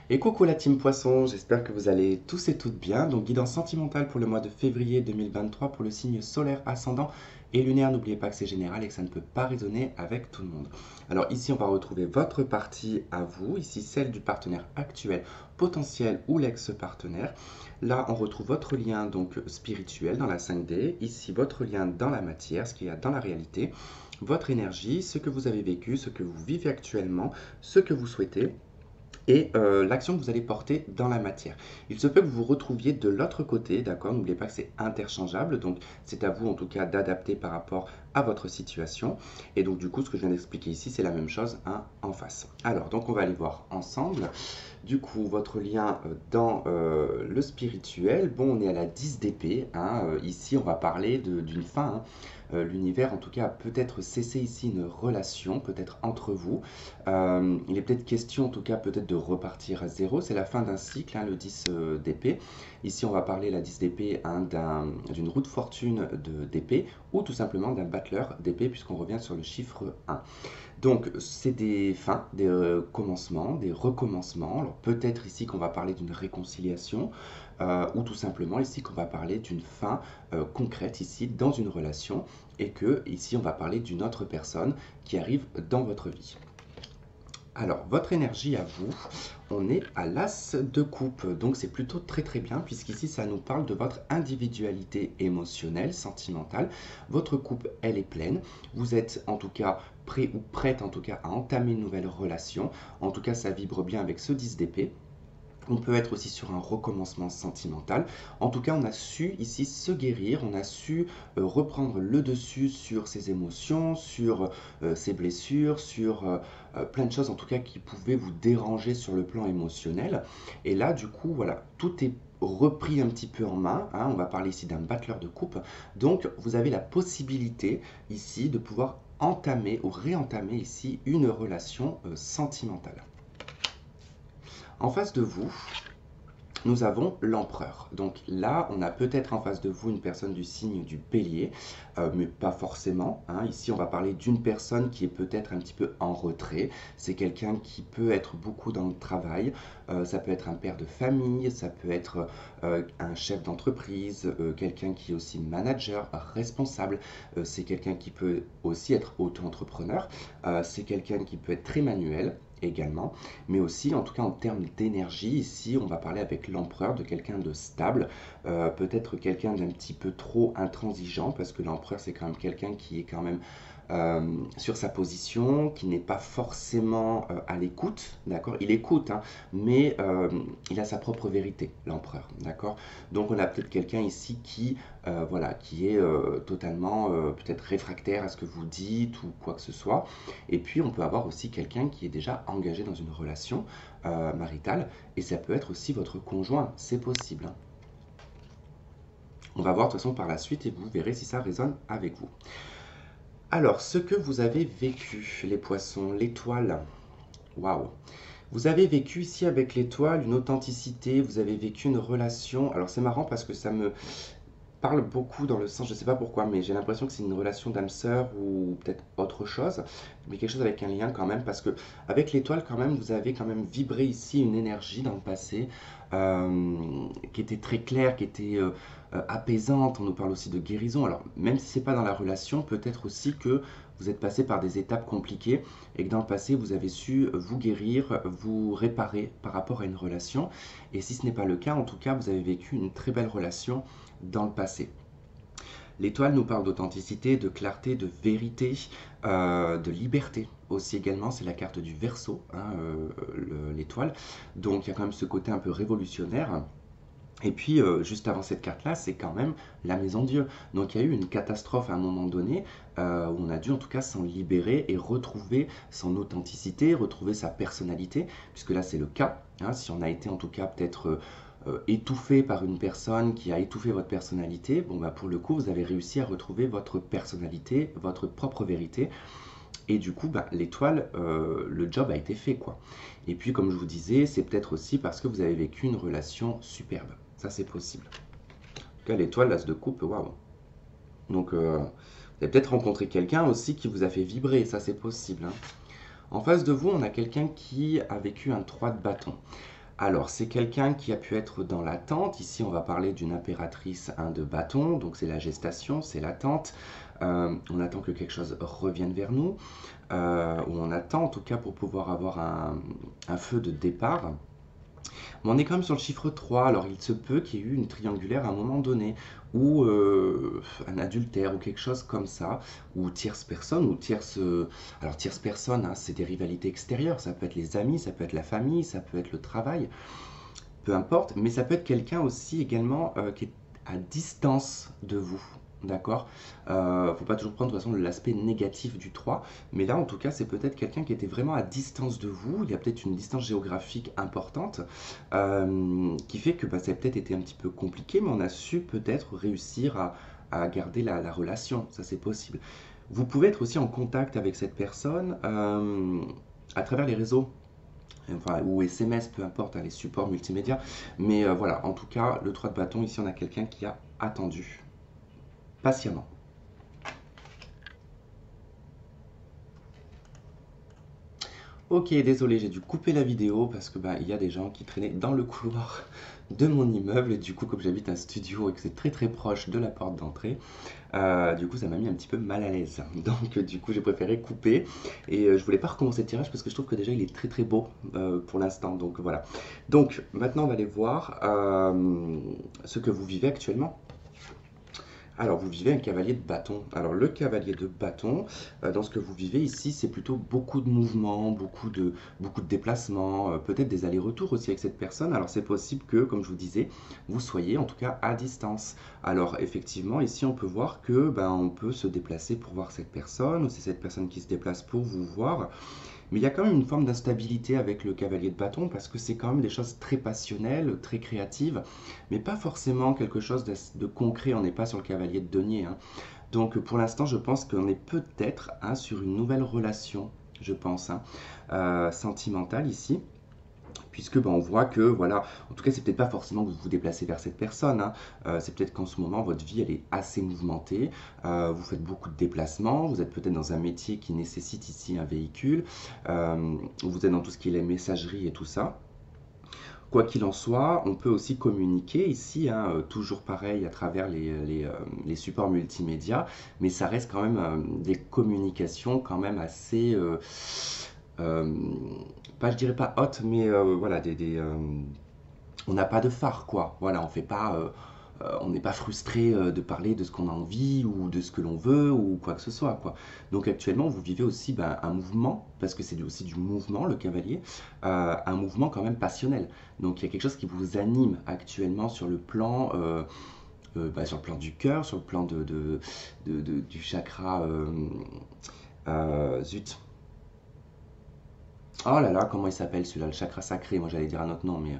Et coucou la team Poisson, j'espère que vous allez tous et toutes bien. Donc guidance sentimentale pour le mois de février 2023 pour le signe solaire ascendant et lunaire. N'oubliez pas que c'est général et que ça ne peut pas résonner avec tout le monde. Alors ici on va retrouver votre partie à vous, ici celle du partenaire actuel, potentiel ou l'ex-partenaire. Là on retrouve votre lien donc spirituel dans la 5D, ici votre lien dans la matière, ce qu'il y a dans la réalité, votre énergie, ce que vous avez vécu, ce que vous vivez actuellement, ce que vous souhaitez et l'action que vous allez porter dans la matière. Il se peut que vous vous retrouviez de l'autre côté, d'accord? N'oubliez pas que c'est interchangeable, donc c'est à vous en tout cas d'adapter par rapport à votre situation. Et donc du coup, ce que je viens d'expliquer ici, c'est la même chose hein, en face. Alors, donc on va aller voir ensemble. Du coup, votre lien dans le spirituel, bon, on est à la 10 d'épée. Hein, ici, on va parler d'une fin. Hein. L'univers, en tout cas, a peut-être cessé ici une relation, peut-être entre vous. Il est peut-être question, en tout cas, peut-être de repartir à zéro. C'est la fin d'un cycle, hein, le 10 d'épée. Ici, on va parler, la 10 d'épée, hein, d'une roue de fortune d'épée ou tout simplement d'un battleur d'épée, puisqu'on revient sur le chiffre 1. Donc, c'est des fins, des commencements, des recommencements. Alors, peut-être ici qu'on va parler d'une réconciliation, ou tout simplement ici qu'on va parler d'une fin concrète ici dans une relation, et que ici on va parler d'une autre personne qui arrive dans votre vie. Alors, votre énergie à vous, on est à l'as de coupe, donc c'est plutôt très très bien, puisqu'ici ça nous parle de votre individualité émotionnelle, sentimentale. Votre coupe, elle est pleine, vous êtes en tout cas prêt ou prête en tout cas à entamer une nouvelle relation, en tout cas ça vibre bien avec ce 10 d'épée. On peut être aussi sur un recommencement sentimental. En tout cas, on a su ici se guérir, on a su reprendre le dessus sur ses émotions, sur ses blessures, sur plein de choses en tout cas qui pouvaient vous déranger sur le plan émotionnel. Et là, du coup, voilà, tout est repris un petit peu en main. Hein. On va parler ici d'un battleur de coupe. Donc, vous avez la possibilité ici de pouvoir entamer ou réentamer ici une relation sentimentale. En face de vous, nous avons l'empereur. Donc là, on a peut-être en face de vous une personne du signe du bélier, mais pas forcément. Hein. Ici, on va parler d'une personne qui est peut-être un petit peu en retrait. C'est quelqu'un qui peut être beaucoup dans le travail. Ça peut être un père de famille, ça peut être un chef d'entreprise, quelqu'un qui est aussi manager, responsable. C'est quelqu'un qui peut aussi être auto-entrepreneur. C'est quelqu'un qui peut être très manuel également, mais aussi en tout cas en termes d'énergie, ici on va parler avec l'empereur de quelqu'un de stable, peut-être quelqu'un d'un petit peu trop intransigeant, parce que l'empereur c'est quand même quelqu'un qui est quand même sur sa position, qui n'est pas forcément à l'écoute, d'accord? Il écoute, hein, mais il a sa propre vérité, l'empereur, d'accord? Donc on a peut-être quelqu'un ici qui, voilà, qui est totalement peut-être réfractaire à ce que vous dites ou quoi que ce soit. Et puis on peut avoir aussi quelqu'un qui est déjà engagé dans une relation maritale, et ça peut être aussi votre conjoint, c'est possible. Hein. On va voir de toute façon par la suite et vous verrez si ça résonne avec vous. Alors, ce que vous avez vécu, les poissons, l'étoile, waouh! Vous avez vécu ici avec l'étoile une authenticité, vous avez vécu une relation. Alors, c'est marrant parce que ça me parle beaucoup dans le sens, je ne sais pas pourquoi, mais j'ai l'impression que c'est une relation d'âme sœur ou peut-être autre chose, mais quelque chose avec un lien quand même, parce que avec l'étoile quand même, vous avez quand même vibré ici une énergie dans le passé qui était très claire, qui était apaisante. On nous parle aussi de guérison. Alors même si c'est pas dans la relation, peut-être aussi que vous êtes passé par des étapes compliquées et que dans le passé vous avez su vous guérir, vous réparer par rapport à une relation. Et si ce n'est pas le cas, en tout cas, vous avez vécu une très belle relation dans le passé. L'étoile nous parle d'authenticité, de clarté, de vérité, de liberté aussi également. C'est la carte du Verseau, hein, l'étoile. Donc il y a quand même ce côté un peu révolutionnaire. Et puis, juste avant cette carte-là, c'est quand même la maison Dieu. Donc, il y a eu une catastrophe à un moment donné où on a dû en tout cas s'en libérer et retrouver son authenticité, retrouver sa personnalité, puisque là, c'est le cas. Hein, si on a été en tout cas peut-être étouffé par une personne qui a étouffé votre personnalité, bon, bah, pour le coup, vous avez réussi à retrouver votre personnalité, votre propre vérité. Et du coup, bah, l'étoile, le job a été fait, quoi. Et puis, comme je vous disais, c'est peut-être aussi parce que vous avez vécu une relation superbe. Ça, c'est possible. En tout cas, l'étoile, l'as de coupe, waouh. Donc, vous avez peut-être rencontré quelqu'un aussi qui vous a fait vibrer. Ça, c'est possible. Hein. En face de vous, on a quelqu'un qui a vécu un 3 de bâton. Alors, c'est quelqu'un qui a pu être dans l'attente. Ici, on va parler d'une impératrice de bâton, donc c'est la gestation, c'est l'attente. On attend que quelque chose revienne vers nous, ou on attend en tout cas pour pouvoir avoir un feu de départ. Mais on est quand même sur le chiffre 3, alors il se peut qu'il y ait eu une triangulaire à un moment donné, ou un adultère, ou quelque chose comme ça, ou tierce personne, ou tierce... alors tierce personne, hein, c'est des rivalités extérieures, ça peut être les amis, ça peut être la famille, ça peut être le travail, peu importe, mais ça peut être quelqu'un aussi également qui est à distance de vous. D'accord. Faut pas toujours prendre de toute façon l'aspect négatif du 3, mais là en tout cas c'est peut-être quelqu'un qui était vraiment à distance de vous, il y a peut-être une distance géographique importante qui fait que bah, ça a peut-être été un petit peu compliqué, mais on a su peut-être réussir à garder la relation, ça c'est possible. Vous pouvez être aussi en contact avec cette personne à travers les réseaux. Enfin, ou SMS, peu importe, hein, les supports multimédia. Mais voilà, en tout cas, le 3 de bâton, ici on a quelqu'un qui a attendu patiemment. Ok, désolé, j'ai dû couper la vidéo parce que bah, il y a des gens qui traînaient dans le couloir de mon immeuble et du coup comme j'habite un studio et que c'est très très proche de la porte d'entrée, du coup ça m'a mis un petit peu mal à l'aise. Donc du coup j'ai préféré couper et je voulais pas recommencer le tirage parce que je trouve que déjà il est très très beau pour l'instant. Donc voilà. Donc maintenant on va aller voir ce que vous vivez actuellement. Alors, vous vivez un cavalier de bâton. Alors, le cavalier de bâton, dans ce que vous vivez ici, c'est plutôt beaucoup de mouvements, beaucoup de déplacements, peut-être des allers-retours aussi avec cette personne. Alors, c'est possible que, comme je vous disais, vous soyez en tout cas à distance. Alors, effectivement, ici, on peut voir que ben, on peut se déplacer pour voir cette personne, ou c'est cette personne qui se déplace pour vous voir. Mais il y a quand même une forme d'instabilité avec le cavalier de bâton parce que c'est quand même des choses très passionnelles, très créatives, mais pas forcément quelque chose de concret. On n'est pas sur le cavalier de denier, hein. Donc pour l'instant, je pense qu'on est peut-être hein, sur une nouvelle relation, je pense, hein, sentimentale ici. Puisque ben, on voit que, voilà, en tout cas, c'est peut-être pas forcément que vous vous déplacez vers cette personne, hein. C'est peut-être qu'en ce moment, votre vie, elle est assez mouvementée. Vous faites beaucoup de déplacements. Vous êtes peut-être dans un métier qui nécessite ici un véhicule. Vous êtes dans tout ce qui est les messageries et tout ça. Quoi qu'il en soit, on peut aussi communiquer ici, hein, toujours pareil à travers les supports multimédia, mais ça reste quand même des communications quand même assez, euh, pas je dirais pas hautes, mais voilà, on n'a pas de phare quoi. Voilà, on fait pas, on n'est pas frustré de parler de ce qu'on a envie ou de ce que l'on veut ou quoi que ce soit quoi. Donc actuellement, vous vivez aussi ben, un mouvement, parce que c'est aussi du mouvement, le cavalier, un mouvement quand même passionnel. Donc il y a quelque chose qui vous anime actuellement sur le plan, bah, sur le plan du cœur, sur le plan du chakra, zut. Oh là là, comment il s'appelle celui-là? Le chakra sacré. Moi j'allais dire un autre nom, mais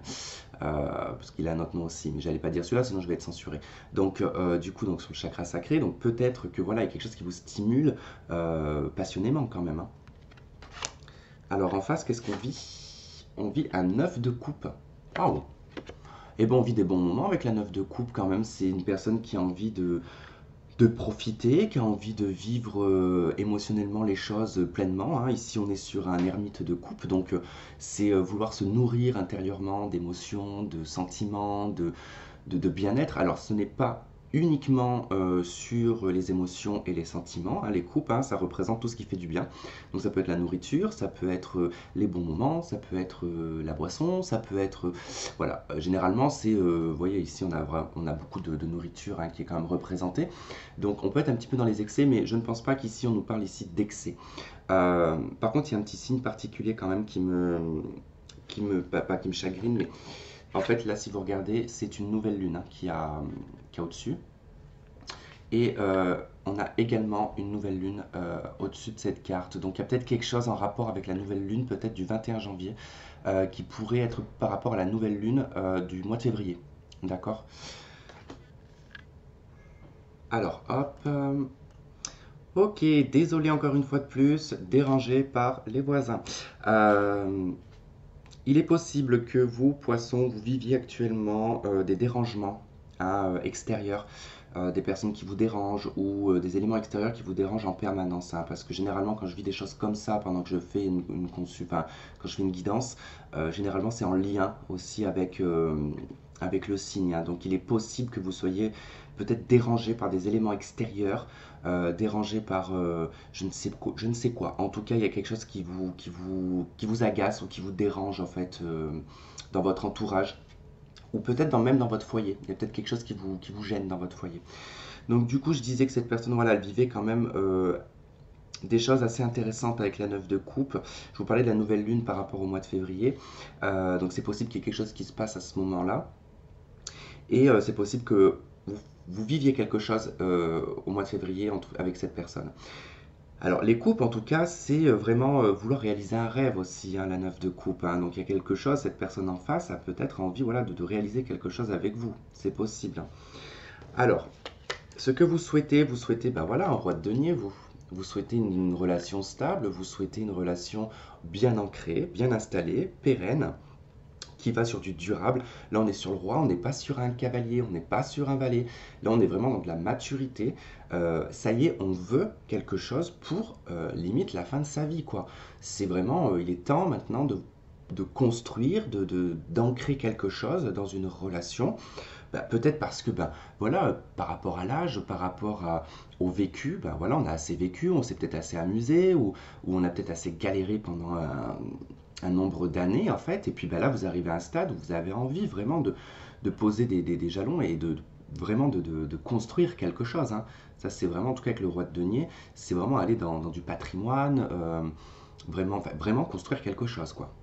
parce qu'il a un autre nom aussi, mais j'allais pas dire celui-là, sinon je vais être censuré. Donc du coup, donc sur le chakra sacré, donc peut-être que voilà, il y a quelque chose qui vous stimule passionnément quand même, hein. Alors en face, qu'est-ce qu'on vit? On vit un 9 de coupe. Waouh! Et bon, on vit des bons moments avec la 9 de coupe quand même. C'est une personne qui a envie de profiter, qui a envie de vivre émotionnellement les choses pleinement, hein. Ici, on est sur un ermite de coupe, donc c'est vouloir se nourrir intérieurement d'émotions, de sentiments, de bien-être. Alors, ce n'est pas uniquement sur les émotions et les sentiments, hein, les coupes, hein, ça représente tout ce qui fait du bien. Donc ça peut être la nourriture, ça peut être les bons moments, ça peut être la boisson, ça peut être... voilà, généralement c'est... vous voyez ici on a beaucoup de nourriture hein, qui est quand même représentée. Donc on peut être un petit peu dans les excès, mais je ne pense pas qu'ici on nous parle ici d'excès. Par contre il y a un petit signe particulier quand même pas qui me chagrine, mais en fait, là, si vous regardez, c'est une nouvelle lune hein, qui a au-dessus. Et on a également une nouvelle lune au-dessus de cette carte. Donc, il y a peut-être quelque chose en rapport avec la nouvelle lune, peut-être du 21 janvier, qui pourrait être par rapport à la nouvelle lune du mois de février. D'accord? Alors, hop. Ok, désolé encore une fois de plus, dérangé par les voisins. Euh, Il est possible que vous, poissons, vous viviez actuellement des dérangements hein, extérieurs. des personnes qui vous dérangent ou des éléments extérieurs qui vous dérangent en permanence, hein, parce que généralement quand je vis des choses comme ça pendant que je fais enfin, quand je fais une guidance, généralement c'est en lien aussi avec le signe, hein. Donc il est possible que vous soyez peut-être dérangé par des éléments extérieurs, dérangé par je ne sais quoi. En tout cas, il y a quelque chose qui vous agace ou qui vous dérange en fait dans votre entourage ou peut-être même dans votre foyer. Il y a peut-être quelque chose qui vous gêne dans votre foyer. Donc du coup, je disais que cette personne, voilà, elle vivait quand même des choses assez intéressantes avec la 9 de coupe. Je vous parlais de la nouvelle lune par rapport au mois de février. Donc c'est possible qu'il y ait quelque chose qui se passe à ce moment-là. Et c'est possible que vous viviez quelque chose au mois de février avec cette personne. Alors, les coupes, en tout cas, c'est vraiment vouloir réaliser un rêve aussi, hein, la 9 de coupe, hein. Donc, il y a quelque chose, cette personne en face a peut-être envie, voilà, de réaliser quelque chose avec vous. C'est possible, hein. Alors, ce que vous souhaitez, ben voilà, un roi de denier, vous. Vous souhaitez une relation stable, vous souhaitez une relation bien ancrée, bien installée, pérenne, qui va sur du durable. Là, on est sur le roi, on n'est pas sur un cavalier, on n'est pas sur un valet. Là, on est vraiment dans de la maturité. Ça y est, on veut quelque chose pour limite la fin de sa vie, quoi. C'est vraiment, il est temps maintenant de construire, d'ancrer quelque chose dans une relation. Bah, peut-être parce que, bah, voilà, par rapport à l'âge, au vécu, bah, voilà, on a assez vécu, on s'est peut-être assez amusé, ou on a peut-être assez galéré pendant un nombre d'années, en fait, et puis bah, là, vous arrivez à un stade où vous avez envie vraiment de poser des jalons et vraiment de construire quelque chose, hein. Ça, c'est vraiment, en tout cas avec le roi de denier, c'est vraiment aller dans du patrimoine, vraiment, enfin, vraiment construire quelque chose, quoi.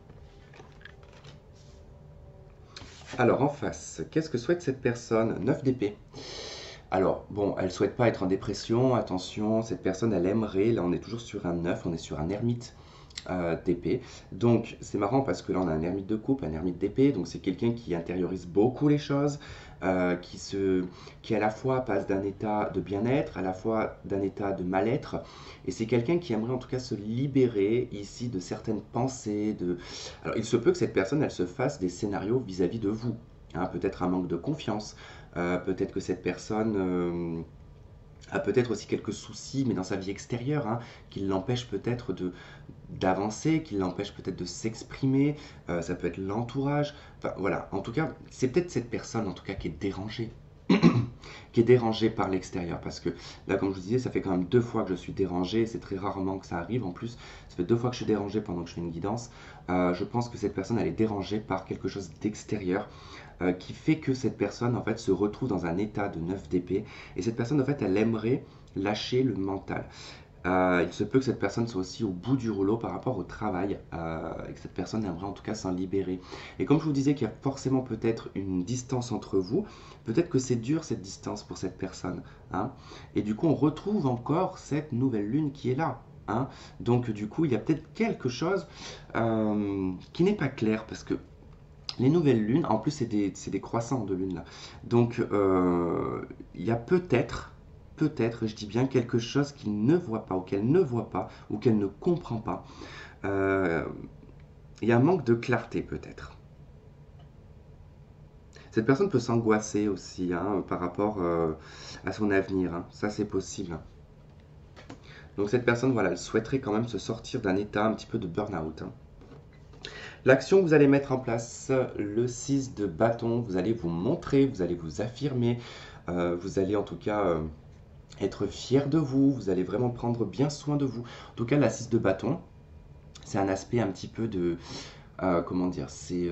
Alors en face, qu'est-ce que souhaite cette personne? 9 d'épée. Alors, bon, elle souhaite pas être en dépression, attention, cette personne, elle aimerait, là on est toujours sur un 9, on est sur un ermite d'épée. Donc c'est marrant parce que là on a un ermite de coupe, un ermite d'épée, donc c'est quelqu'un qui intériorise beaucoup les choses, qui à la fois passe d'un état de bien-être, à la fois d'un état de mal-être, et c'est quelqu'un qui aimerait en tout cas se libérer ici de certaines pensées. Alors il se peut que cette personne, elle se fasse des scénarios vis-à-vis de vous, hein, peut-être un manque de confiance, peut-être que cette personne a peut-être aussi quelques soucis, mais dans sa vie extérieure, hein, qui l'empêchent peut-être d'avancer, qui l'empêchent peut-être de s'exprimer, ça peut être l'entourage, enfin voilà, en tout cas, c'est peut-être cette personne en tout cas qui est dérangée, qui est dérangée par l'extérieur, parce que là, comme je vous disais, ça fait quand même 2 fois que je suis dérangé, c'est très rarement que ça arrive en plus, ça fait 2 fois que je suis dérangé pendant que je fais une guidance. Je pense que cette personne, elle est dérangée par quelque chose d'extérieur, qui fait que cette personne en fait se retrouve dans un état de 9 d'épée, et cette personne en fait elle aimerait lâcher le mental. Il se peut que cette personne soit aussi au bout du rouleau par rapport au travail, et que cette personne aimerait en tout cas s'en libérer. Et comme je vous disais qu'il y a forcément peut-être une distance entre vous, peut-être que c'est dur cette distance pour cette personne, hein. Et du coup on retrouve encore cette nouvelle lune qui est là, hein. Donc du coup il y a peut-être quelque chose qui n'est pas clair, parce que les nouvelles lunes, en plus c'est des croissants de lune là. Donc il y a peut-être, je dis bien quelque chose qu'il ne voit pas, ou qu'elle ne voit pas, ou qu'elle ne comprend pas. Euh, il y a un manque de clarté peut-être. Cette personne peut s'angoisser aussi, hein, par rapport à son avenir, hein. Ça c'est possible. Donc cette personne, voilà, elle souhaiterait quand même se sortir d'un état un petit peu de burn-out, hein. L'action que vous allez mettre en place, le 6 de bâton, vous allez vous montrer, vous allez vous affirmer, vous allez en tout cas être fier de vous, vous allez vraiment prendre bien soin de vous. En tout cas, la 6 de bâton, c'est un aspect un petit peu de, comment dire, c'est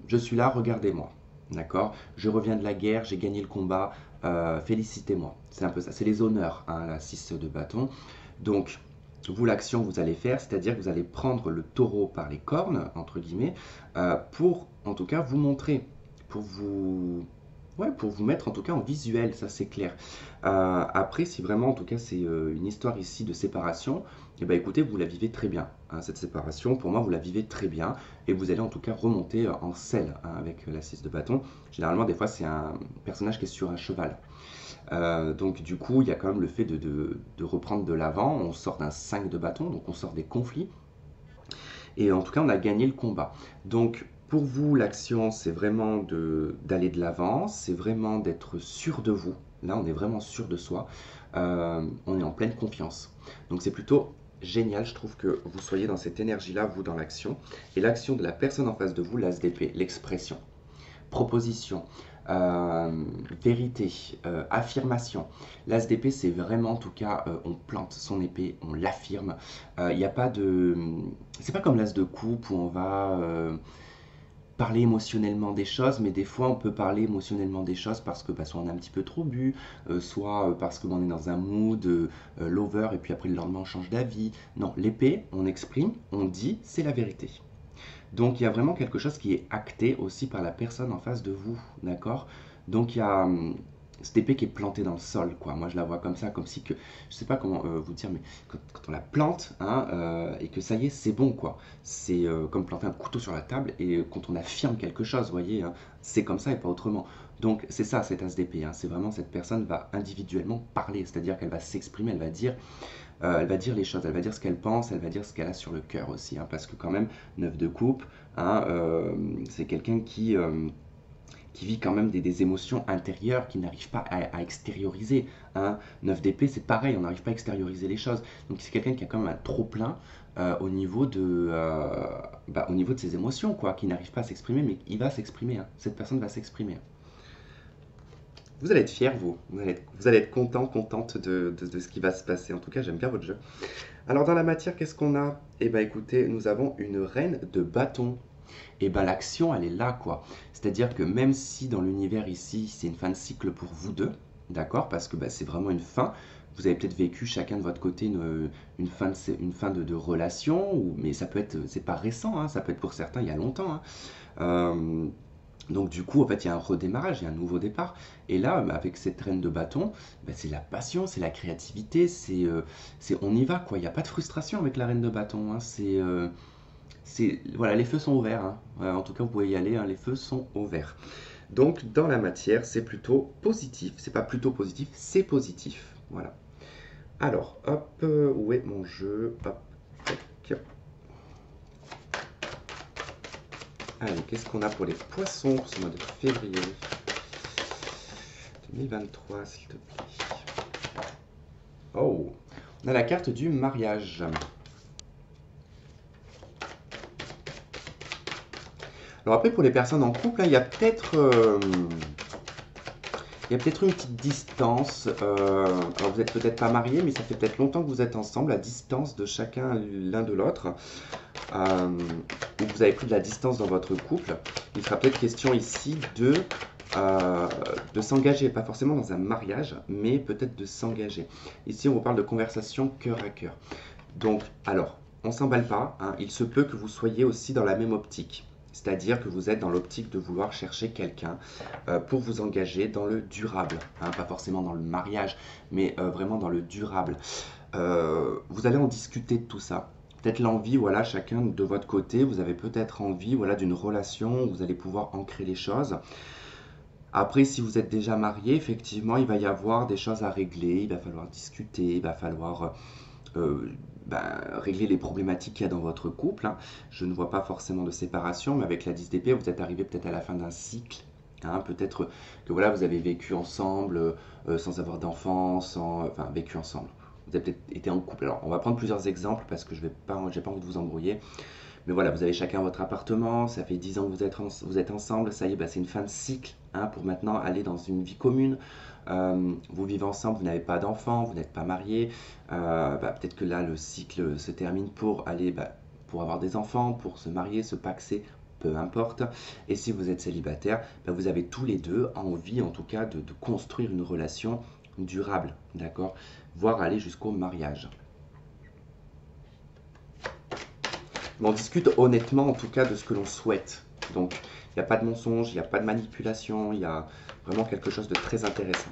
je suis là, regardez-moi, d'accord? Je reviens de la guerre, j'ai gagné le combat, félicitez-moi. C'est un peu ça, c'est les honneurs, hein, la 6 de bâton. Donc, vous, l'action que vous allez faire, c'est-à-dire que vous allez prendre le taureau par les cornes, entre guillemets, pour en tout cas vous montrer, pour vous, ouais, pour vous mettre en tout cas en visuel, ça c'est clair. Après, si vraiment en tout cas c'est une histoire ici de séparation, eh ben, écoutez, vous la vivez très bien, hein, cette séparation, pour moi vous la vivez très bien, et vous allez en tout cas remonter en selle, hein, avec la 6 de bâton. Généralement, des fois, c'est un personnage qui est sur un cheval. Donc du coup, il y a quand même le fait de reprendre de l'avant. On sort d'un 5 de bâton, donc on sort des conflits. Et en tout cas, on a gagné le combat. Donc pour vous, l'action, c'est vraiment d'aller de l'avant, c'est vraiment d'être sûr de vous. Là, on est vraiment sûr de soi. On est en pleine confiance. Donc, c'est plutôt génial, je trouve, que vous soyez dans cette énergie-là, vous, dans l'action. Et l'action de la personne en face de vous, l'ASDP, l'expression, proposition, euh, vérité, affirmation. L'ASDP, c'est vraiment, en tout cas, on plante son épée, on l'affirme. Il n'y a pas de... C'est pas comme l'as de coupe où on va parler émotionnellement des choses, mais des fois on peut parler émotionnellement des choses parce que soit on a un petit peu trop bu, soit parce qu'on est dans un mood lover et puis après le lendemain on change d'avis. Non, l'épée, on exprime, on dit, c'est la vérité. Donc il y a vraiment quelque chose qui est acté aussi par la personne en face de vous, d'accord? Donc il y a cette épée qui est plantée dans le sol, quoi. Moi je la vois comme ça, comme si que, je sais pas comment vous dire, mais quand on la plante, hein, et que ça y est, c'est bon, quoi. C'est comme planter un couteau sur la table et quand on affirme quelque chose, vous voyez, hein, c'est comme ça et pas autrement. Donc c'est ça cette as d'épée, hein, c'est vraiment cette personne va individuellement parler, c'est-à-dire qu'elle va s'exprimer, elle va dire les choses, elle va dire ce qu'elle pense, elle va dire ce qu'elle a sur le cœur aussi, hein, parce que quand même, 9 de coupe, hein, c'est quelqu'un qui vit quand même des émotions intérieures qui n'arrive pas à extérioriser. Hein. 9 d'épée, c'est pareil, on n'arrive pas à extérioriser les choses. Donc c'est quelqu'un qui a quand même un trop-plein au niveau de ses émotions, quoi, qui n'arrive pas à s'exprimer, mais il va s'exprimer. Hein. Cette personne va s'exprimer. Vous allez être fiers, vous allez être content, contente de ce qui va se passer. En tout cas, j'aime bien votre jeu. Alors, dans la matière, qu'est-ce qu'on a? Eh bien, écoutez, nous avons une reine de bâton. Et bien, l'action, elle est là, quoi. C'est-à-dire que même si dans l'univers ici, c'est une fin de cycle pour vous deux, d'accord? Parce que c'est vraiment une fin. Vous avez peut-être vécu chacun de votre côté une fin de relation, mais ça peut être, c'est pas récent, hein, ça peut être pour certains il y a longtemps. Hein. Euh, donc du coup, en fait, il y a un redémarrage, il y a un nouveau départ. Et là, avec cette reine de bâton, c'est la passion, c'est la créativité, on y va, quoi. Il n'y a pas de frustration avec la reine de bâton. Hein. Voilà, les feux sont ouverts. Hein. En tout cas, vous pouvez y aller, hein, les feux sont ouverts. Donc dans la matière, c'est plutôt positif. C'est pas plutôt positif, c'est positif. Voilà. Alors, hop, où est mon jeu? Hop, tac. Allez, qu'est-ce qu'on a pour les poissons pour ce mois de février 2023, s'il te plaît. Oh, on a la carte du mariage. Alors après, pour les personnes en couple, là, il y a peut-être une petite distance. Alors vous n'êtes peut-être pas mariés, mais ça fait peut-être longtemps que vous êtes ensemble, à distance de chacun l'un de l'autre. Ou vous avez pris de la distance dans votre couple. Il sera peut-être question ici de s'engager, pas forcément dans un mariage, mais peut-être de s'engager. Ici, on vous parle de conversation cœur à cœur. Donc, alors, on ne s'emballe pas, hein, il se peut que vous soyez aussi dans la même optique. C'est-à-dire que vous êtes dans l'optique de vouloir chercher quelqu'un pour vous engager dans le durable. Hein, pas forcément dans le mariage, mais vraiment dans le durable. Vous allez en discuter de tout ça. Peut-être l'envie, voilà, chacun de votre côté, vous avez peut-être envie, voilà, d'une relation où vous allez pouvoir ancrer les choses. Après, si vous êtes déjà marié, effectivement, il va y avoir des choses à régler, il va falloir discuter, il va falloir régler les problématiques qu'il y a dans votre couple. Hein. Je ne vois pas forcément de séparation, mais avec la 10 d'épée, vous êtes arrivé peut-être à la fin d'un cycle. Hein. Peut-être que voilà, vous avez vécu ensemble sans avoir d'enfants, enfin vécu ensemble. Vous avez peut-être été en couple. Alors, on va prendre plusieurs exemples parce que j'ai pas envie de vous embrouiller. Mais voilà, vous avez chacun votre appartement, ça fait 10 ans que vous êtes ensemble, ça y est, c'est une fin de cycle, hein, pour maintenant aller dans une vie commune. Vous vivez ensemble, vous n'avez pas d'enfants, vous n'êtes pas mariés. Peut-être que là, le cycle se termine pour aller, pour avoir des enfants, pour se marier, se paxer, peu importe. Et si vous êtes célibataire, vous avez tous les deux envie, en tout cas, de construire une relation durable, d'accord? Voire aller jusqu'au mariage. Mais on discute honnêtement, en tout cas, de ce que l'on souhaite. Donc, il n'y a pas de mensonge, il n'y a pas de manipulation, il y a vraiment quelque chose de très intéressant.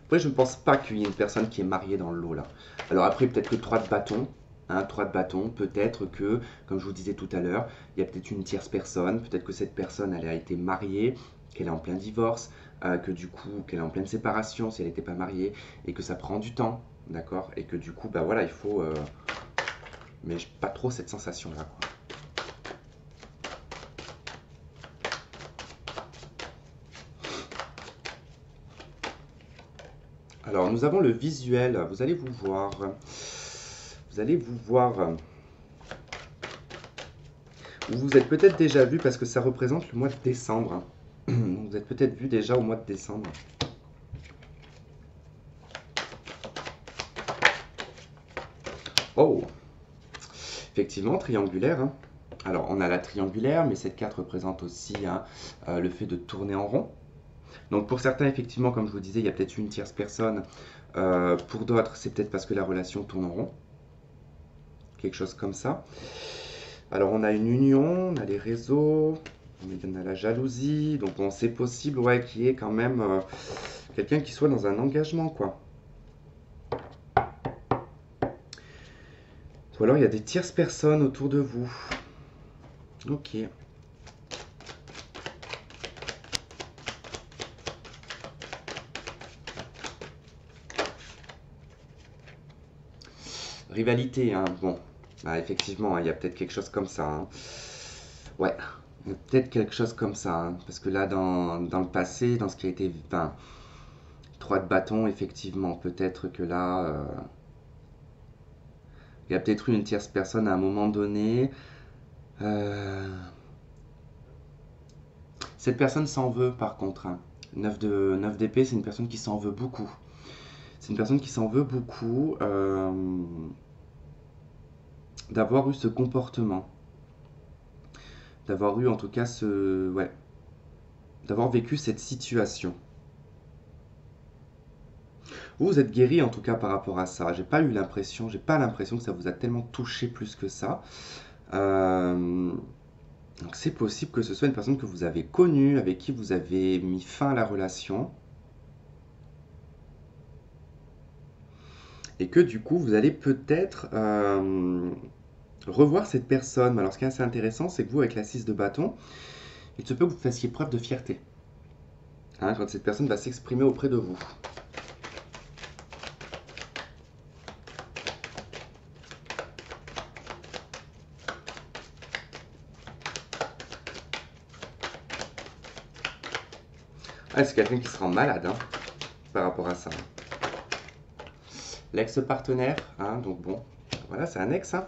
Après, je ne pense pas qu'il y ait une personne qui est mariée dans le lot, là. Alors après, peut-être que 3 de bâton, hein, 3 de bâton, peut-être que, comme je vous disais tout à l'heure, il y a peut-être une tierce personne, peut-être que cette personne, elle a été mariée, qu'elle est en plein divorce, que du coup, qu'elle est en pleine séparation si elle n'était pas mariée, et que ça prend du temps. D'accord? Et que du coup, voilà, il faut... Mais j'ai pas trop cette sensation-là, quoi. Alors, nous avons le visuel. Vous allez vous voir. Vous allez vous voir. Vous vous êtes peut-être déjà vu parce que ça représente le mois de décembre. Vous êtes peut-être vu déjà au mois de décembre. Oh, effectivement, triangulaire. Hein. Alors, on a la triangulaire, mais cette carte représente aussi hein, le fait de tourner en rond. Donc, pour certains, effectivement, comme je vous disais, il y a peut-être une tierce personne. Pour d'autres, c'est peut-être parce que la relation tourne en rond. Quelque chose comme ça. Alors, on a une union, on a les réseaux, on a la jalousie. Donc, bon, c'est possible ouais, qu'il y ait quand même quelqu'un qui soit dans un engagement, quoi. Ou alors, il y a des tierces personnes autour de vous. Ok. Rivalité, hein. Bon, bah, effectivement, hein, il y a peut-être quelque chose comme ça. Hein. Ouais, il y a peut-être quelque chose comme ça. Hein. Parce que là, dans le passé, dans ce qui a été... Enfin, 3 de bâton, effectivement, peut-être que là... il y a peut-être eu une tierce personne à un moment donné. Cette personne s'en veut, par contre. Hein. 9 d'épée, c'est une personne qui s'en veut beaucoup. C'est une personne qui s'en veut beaucoup d'avoir eu ce comportement. D'avoir eu en tout cas ce... Ouais. D'avoir vécu cette situation. Vous êtes guéri en tout cas par rapport à ça. J'ai pas l'impression que ça vous a tellement touché plus que ça. Donc c'est possible que ce soit une personne que vous avez connue, avec qui vous avez mis fin à la relation. Et que du coup, vous allez peut-être revoir cette personne. Alors ce qui est assez intéressant, c'est que vous, avec la 6 de bâton, il se peut que vous fassiez preuve de fierté. Hein, quand cette personne va s'exprimer auprès de vous. Ah, c'est quelqu'un qui se rend malade hein, par rapport à ça. L'ex-partenaire, hein, donc bon, voilà, c'est un ex. Hein.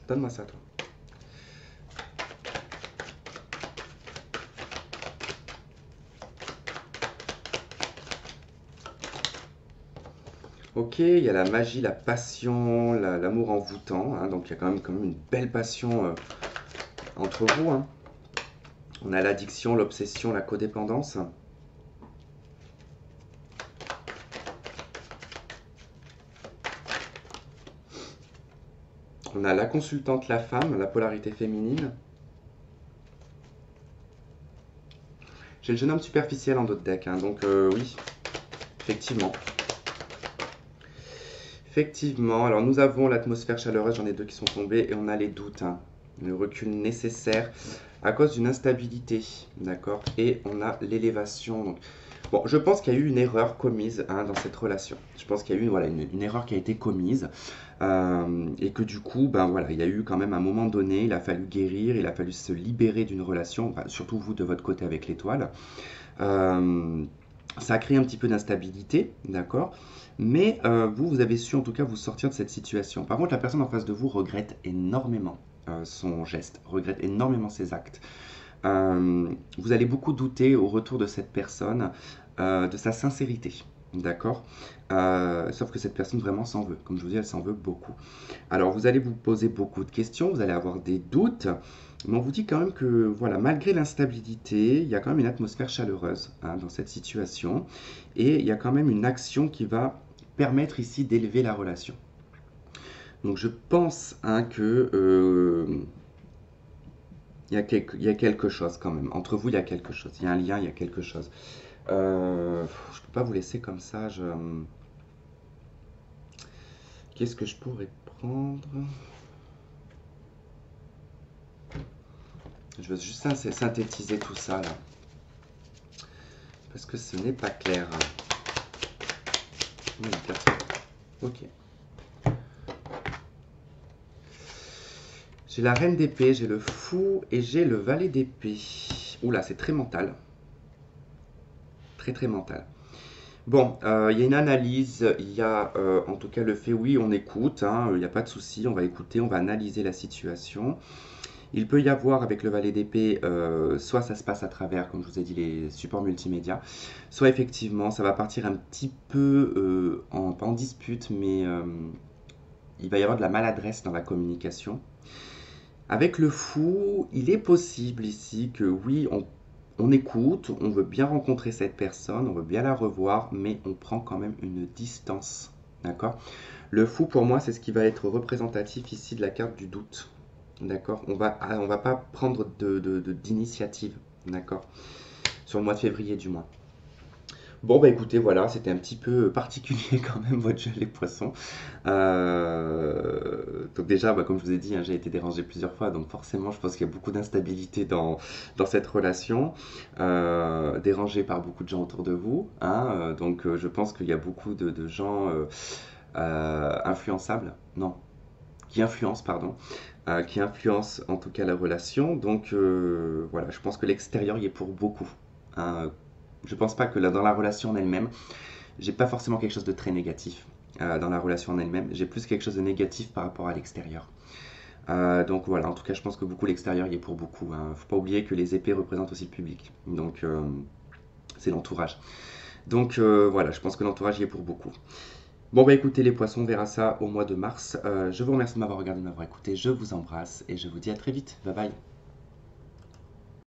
Donne-moi ça, toi. Ok, il y a la magie, la passion, l'amour envoûtant. Hein, donc il y a quand même une belle passion entre vous. Hein. On a l'addiction, l'obsession, la codépendance. On a la consultante, la femme, la polarité féminine. J'ai le jeune homme superficiel en d'autres decks, hein, donc oui, effectivement. Effectivement, alors nous avons l'atmosphère chaleureuse, j'en ai 2 qui sont tombés, et on a les doutes, hein, le recul nécessaire à cause d'une instabilité, d'accord. Et on a l'élévation, donc... Bon, je pense qu'il y a eu une erreur commise hein, dans cette relation. Je pense qu'il y a eu voilà, une erreur qui a été commise et que du coup, ben, voilà, il y a eu quand même un moment donné, il a fallu guérir, il a fallu se libérer d'une relation, enfin, surtout vous de votre côté avec l'étoile. Ça a créé un petit peu d'instabilité, d'accord. Mais vous avez su en tout cas vous sortir de cette situation. Par contre, la personne en face de vous regrette énormément son geste, regrette énormément ses actes. Vous allez beaucoup douter au retour de cette personne, de sa sincérité. D'accord. Sauf que cette personne vraiment s'en veut. Comme je vous dis, elle s'en veut beaucoup. Alors, vous allez vous poser beaucoup de questions, vous allez avoir des doutes, mais on vous dit quand même que, voilà, malgré l'instabilité, il y a quand même une atmosphère chaleureuse hein, dans cette situation. Et il y a quand même une action qui va permettre ici d'élever la relation. Donc, je pense hein, que... il y a quelque chose quand même. Entre vous, il y a quelque chose. Il y a un lien, il y a quelque chose. Je ne peux pas vous laisser comme ça. Qu'est-ce que je pourrais prendre? Je veux juste synthétiser tout ça là. Parce que ce n'est pas clair. Ok. J'ai la reine d'épée, j'ai le fou et j'ai le valet d'épée. Oula, c'est très mental. très très mental. Bon, il y a une analyse, il y a en tout cas le fait oui, on écoute, hein, il n'y a pas de souci, on va écouter, on va analyser la situation. Il peut y avoir avec le valet d'épée, soit ça se passe à travers, comme je vous ai dit, les supports multimédia, soit effectivement ça va partir un petit peu pas en dispute, mais il va y avoir de la maladresse dans la communication. Avec le fou, il est possible ici que oui, on écoute, on veut bien rencontrer cette personne, on veut bien la revoir, mais on prend quand même une distance. D'accord? Le fou, pour moi, c'est ce qui va être représentatif ici de la carte du doute. D'accord? On va pas prendre d'initiative. D'accord? Sur le mois de février, du moins. Bon, bah écoutez, voilà, c'était un petit peu particulier quand même votre jeu, les poissons. Donc déjà, bah, comme je vous ai dit, hein, j'ai été dérangé plusieurs fois, donc forcément, je pense qu'il y a beaucoup d'instabilité dans cette relation, dérangé par beaucoup de gens autour de vous, hein, donc je pense qu'il y a beaucoup de gens influençables, non, qui influencent, pardon, qui influencent en tout cas la relation. Donc voilà, je pense que l'extérieur y est pour beaucoup, hein. Je pense pas que dans la relation en elle-même, j'ai pas forcément quelque chose de très négatif dans la relation en elle-même. J'ai plus quelque chose de négatif par rapport à l'extérieur. Donc voilà, en tout cas, je pense que beaucoup l'extérieur y est pour beaucoup, hein. Faut pas oublier que les épées représentent aussi le public. Donc c'est l'entourage. Donc voilà, je pense que l'entourage y est pour beaucoup. Bon bah écoutez les poissons, on verra ça au mois de mars. Je vous remercie de m'avoir regardé, de m'avoir écouté. Je vous embrasse et je vous dis à très vite. Bye bye.